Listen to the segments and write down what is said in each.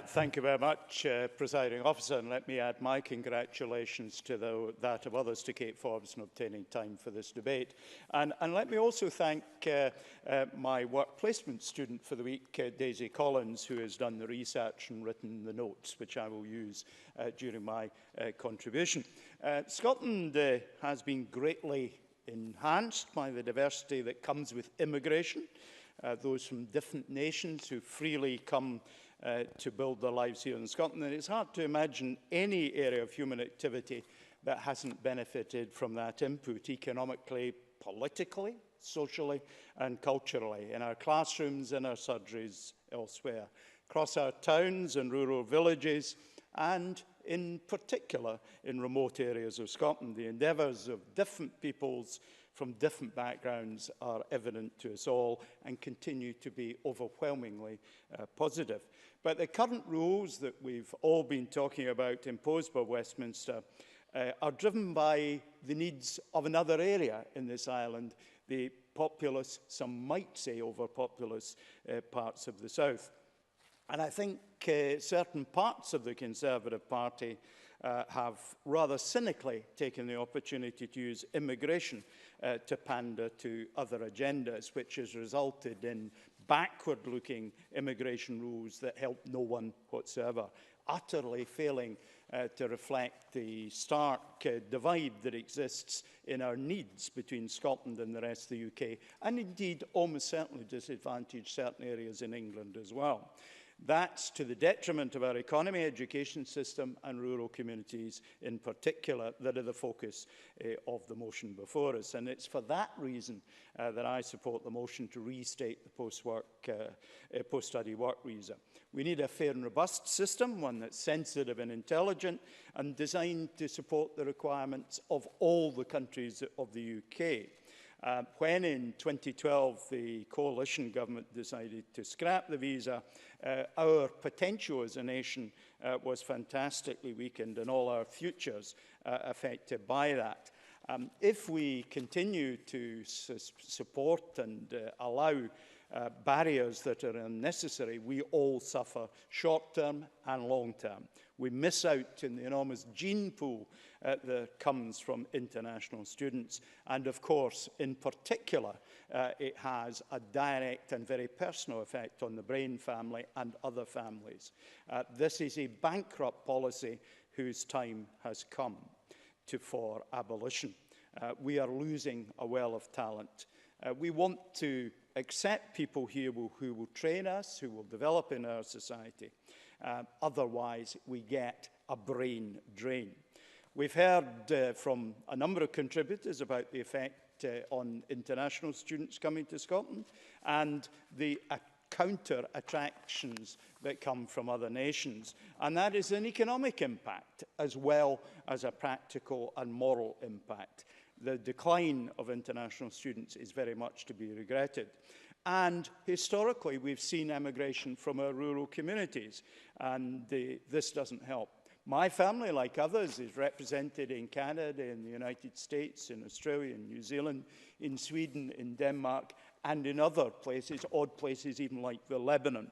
Thank you very much, Presiding Officer, and let me add my congratulations to that of others to Kate Forbes in obtaining time for this debate. And let me also thank my work placement student for the week, Daisy Collins, who has done the research and written the notes, which I will use during my contribution. Scotland has been greatly enhanced by the diversity that comes with immigration, those from different nations who freely come to build their lives here in Scotland. And it's hard to imagine any area of human activity that hasn't benefited from that input economically, politically, socially and culturally, in our classrooms, in our surgeries, elsewhere, across our towns and rural villages, and in particular in remote areas of Scotland. The endeavours of different peoples from different backgrounds are evident to us all and continue to be overwhelmingly positive. But the current rules that we've all been talking about imposed by Westminster are driven by the needs of another area in this island, the populous, some might say overpopulous parts of the south. And I think certain parts of the Conservative Party have rather cynically taken the opportunity to use immigration to pander to other agendas, which has resulted in backward-looking immigration rules that help no one whatsoever, utterly failing to reflect the stark divide that exists in our needs between Scotland and the rest of the UK, and indeed almost certainly disadvantage certain areas in England as well. That's to the detriment of our economy, education system and rural communities in particular that are the focus of the motion before us. And it's for that reason that I support the motion to restate the post-study work visa. We need a fair and robust system, one that's sensitive and intelligent and designed to support the requirements of all the countries of the UK. When in 2012 the coalition government decided to scrap the visa, our potential as a nation was fantastically weakened and all our futures affected by that. If we continue to support and allow barriers that are unnecessary, we all suffer short-term and long-term. We miss out in the enormous gene pool that comes from international students. And of course, in particular, it has a direct and very personal effect on the Brain family and other families. This is a bankrupt policy whose time has come for abolition. We are losing a well of talent. We want to accept people here who will train us, who will develop in our society. Otherwise, we get a brain drain. We've heard from a number of contributors about the effect on international students coming to Scotland and the counter-attractions that come from other nations. And that is an economic impact as well as a practical and moral impact. The decline of international students is very much to be regretted. And historically, we've seen emigration from our rural communities, and this doesn't help. My family, like others, is represented in Canada, in the United States, in Australia, in New Zealand, in Sweden, in Denmark, and in other places, odd places even like the Lebanon.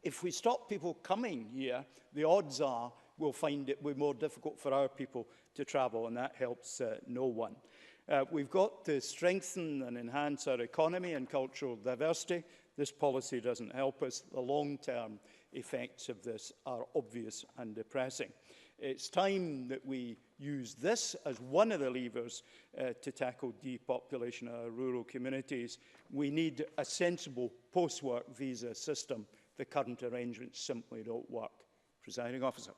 If we stop people coming here, the odds are we'll find it more difficult for our people to travel, and that helps no one. We've got to strengthen and enhance our economy and cultural diversity. This policy doesn't help us. The long-term effects of this are obvious and depressing. It's time that we use this as one of the levers to tackle depopulation of our rural communities. We need a sensible post-work visa system. The current arrangements simply don't work. Presiding Officer.